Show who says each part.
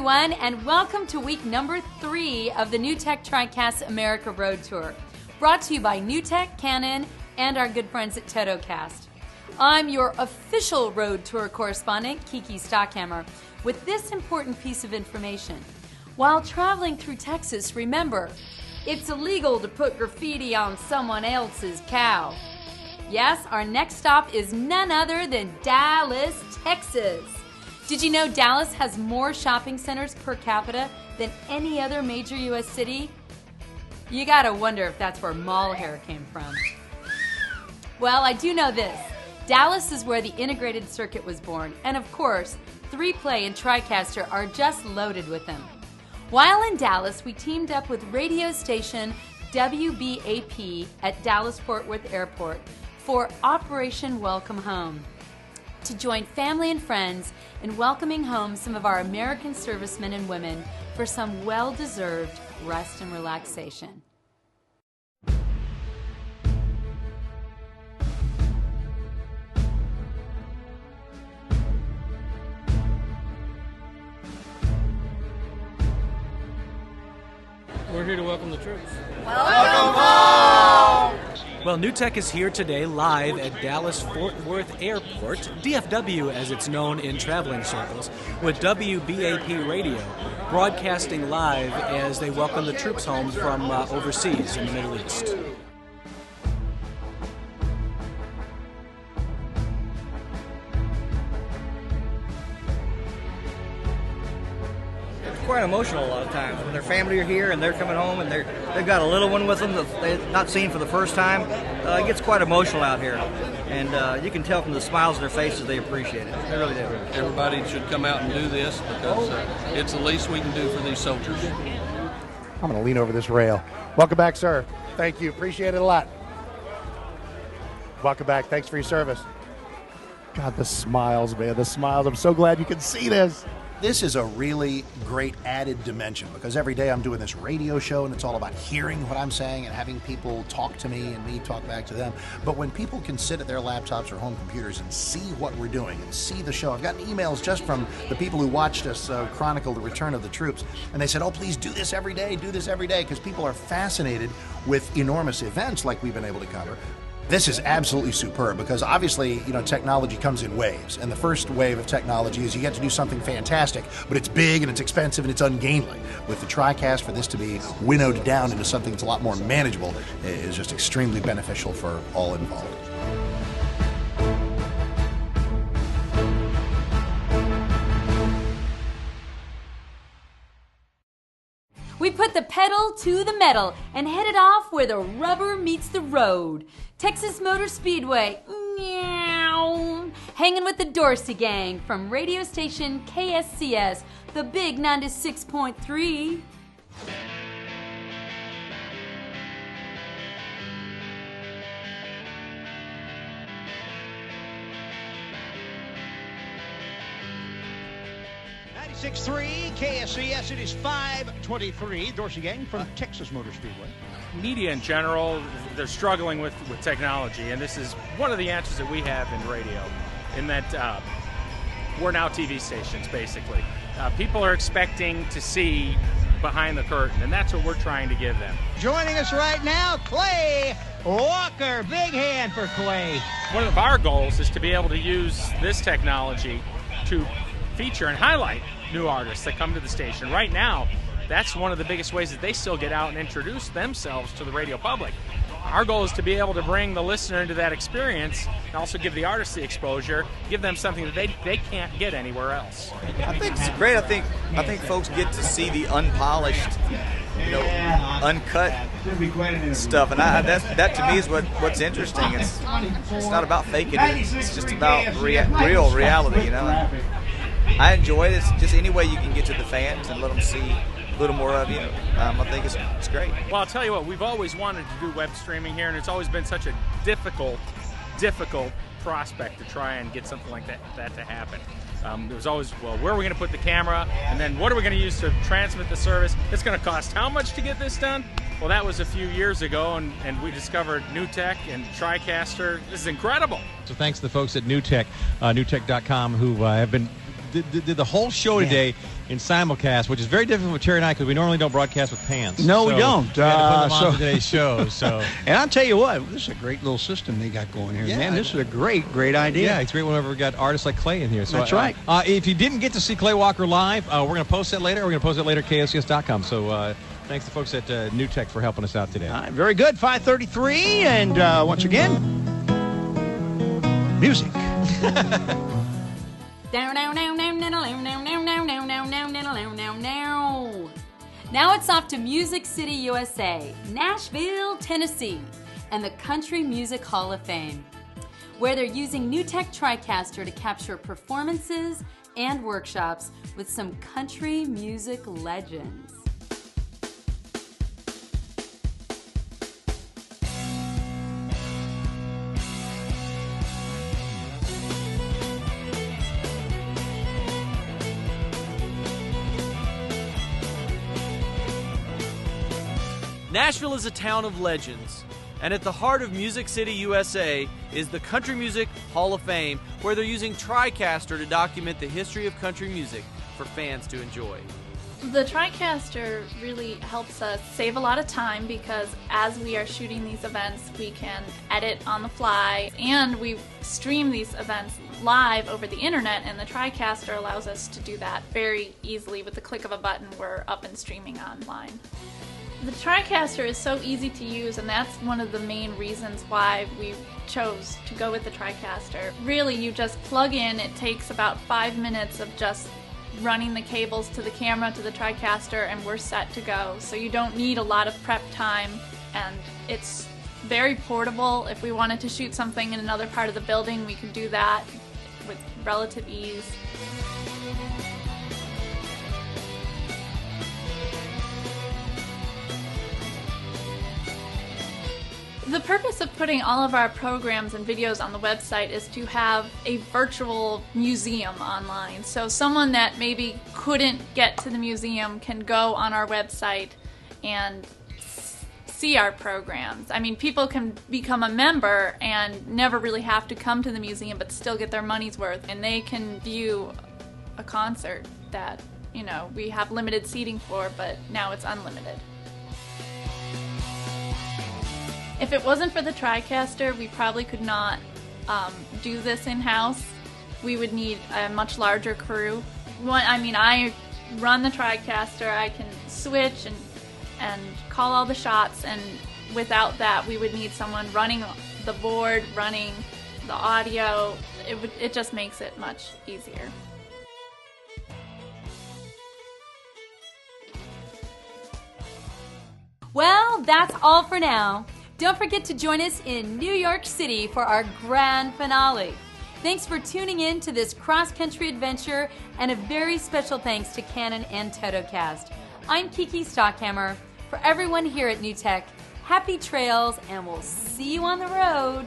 Speaker 1: everyone, and welcome to week number 3 of the NewTek TriCasts America Road Tour, brought to you by NewTek, Canon, and our good friends at TotoCast. I'm your official road tour correspondent, Kiki Stockhammer, with this important piece of information. While traveling through Texas, remember, it's illegal to put graffiti on someone else's cow. Yes, our next stop is none other than Dallas, Texas. Did you know Dallas has more shopping centers per capita than any other major U.S. city? You gotta wonder if that's where mall hair came from. Well, I do know this. Dallas is where the integrated circuit was born, and of course, 3Play and TriCaster are just loaded with them. While in Dallas, we teamed up with radio station WBAP at Dallas-Fort Worth Airport for Operation Welcome Home, to join family and friends in welcoming home some of our American servicemen and women for some well-deserved rest and relaxation.
Speaker 2: We're here to welcome the troops.
Speaker 3: Welcome home!
Speaker 4: Well, NewTek is here today live at Dallas-Fort Worth Airport, DFW as it's known in traveling circles, with WBAP Radio, broadcasting live as they welcome the troops home from overseas in the Middle East.
Speaker 3: Quite emotional a lot of times when their family are here and they're coming home and they've got a little one with them that they've not seen for the first time. It gets quite emotional out here, and you can tell from the smiles on their faces they appreciate it. They really do.
Speaker 2: Everybody should come out and do this because it's the least we can do for these soldiers.
Speaker 5: I'm going to lean over this rail. Welcome back, sir. Thank you. Appreciate it a lot. Welcome back. Thanks for your service. God, the smiles, man. The smiles. I'm so glad you can see this.
Speaker 6: This is a really great added dimension because every day I'm doing this radio show and it's all about hearing what I'm saying and having people talk to me and me talk back to them. But when people can sit at their laptops or home computers and see what we're doing and see the show, I've gotten emails just from the people who watched us chronicle the return of the troops, and they said, oh, please do this every day, because people are fascinated with enormous events like we've been able to cover. This is absolutely superb because obviously, technology comes in waves. And the first wave of technology is you get to do something fantastic, but it's big and it's expensive and it's ungainly. With the TriCast, for this to be winnowed down into something that's a lot more manageable is just extremely beneficial for all involved.
Speaker 1: We put the pedal to the metal and headed off where the rubber meets the road. Texas Motor Speedway, meow. Hanging with the Dorsey Gang from radio station KSCS, the big 96.3.
Speaker 7: KSCS, it is 5:23. Dorsey Gang from Texas Motor Speedway.
Speaker 8: Media in general, they're struggling with technology, and this is one of the answers that we have in radio, in that we're now TV stations, basically. People are expecting to see behind the curtain, and that's what we're trying to give them.
Speaker 7: Joining us right now, Clay Walker. Big hand for Clay.
Speaker 8: One of our goals is to be able to use this technology to feature and highlight new artists that come to the station. Right now, that's one of the biggest ways that they still get out and introduce themselves to the radio public. Our goal is to be able to bring the listener into that experience and also give the artists the exposure, give them something that they can't get anywhere else.
Speaker 9: I think it's great. I think folks get to see the unpolished, uncut stuff, and that to me is what's interesting. It's not about faking it. It's just about real reality, I enjoy it. It's just any way you can get to the fans and let them see a little more of you. I think it's great.
Speaker 8: Well, I'll tell you what, we've always wanted to do web streaming here, and it's always been such a difficult prospect to try and get something like that to happen. There was always, well, where are we going to put the camera, and then what are we going to use to transmit the service? It's going to cost how much to get this done? Well, that was a few years ago, and we discovered NewTek and TriCaster. This is incredible.
Speaker 10: So thanks to the folks at NewTek, NewTek.com, who have been did the whole show today in simulcast, which is very different with Terry and I because we normally don't broadcast with pants.
Speaker 11: No, we don't.
Speaker 10: We had to put them on today's show. So,
Speaker 11: and I'll tell you what, this is a great little system they got going here, man. This is a great idea.
Speaker 10: Yeah, it's great whenever we got artists like Clay in here. So
Speaker 11: that's right.
Speaker 10: If you didn't get to see Clay Walker live, we're going to post that later. We're going to post it later at KSCS.com. So thanks to folks at NewTek for helping us out today.
Speaker 11: All right, very good. 5:33, and once again, music.
Speaker 1: Now it's off to Music City, USA, Nashville, Tennessee, and the Country Music Hall of Fame, where they're using NewTek TriCaster to capture performances and workshops with some country music legends.
Speaker 12: Nashville is a town of legends, and at the heart of Music City, USA is the Country Music Hall of Fame, where they're using TriCaster to document the history of country music for fans to enjoy.
Speaker 13: The TriCaster really helps us save a lot of time because as we are shooting these events, we can edit on the fly, and we stream these events live over the internet, and the TriCaster allows us to do that very easily. With the click of a button, we're up and streaming online. The TriCaster is so easy to use, and that's one of the main reasons why we chose to go with the TriCaster. Really, you just plug in. It takes about 5 minutes of just running the cables to the camera to the TriCaster, and we're set to go. So you don't need a lot of prep time, and it's very portable. If we wanted to shoot something in another part of the building, we could do that with relative ease. The purpose of putting all of our programs and videos on the website is to have a virtual museum online. So someone that maybe couldn't get to the museum can go on our website and see our programs. I mean, people can become a member and never really have to come to the museum but still get their money's worth, and they can view a concert that, you know, we have limited seating for, but now it's unlimited. If it wasn't for the TriCaster, we probably could not do this in-house. We would need a much larger crew. I run the TriCaster, I can switch and call all the shots, and without that we would need someone running the board, running the audio. It just makes it much easier.
Speaker 1: Well, that's all for now. Don't forget to join us in New York City for our grand finale. Thanks for tuning in to this cross-country adventure, and a very special thanks to Canon and TotoCast. I'm Kiki Stockhammer. For everyone here at NewTek, happy trails, and we'll see you on the road.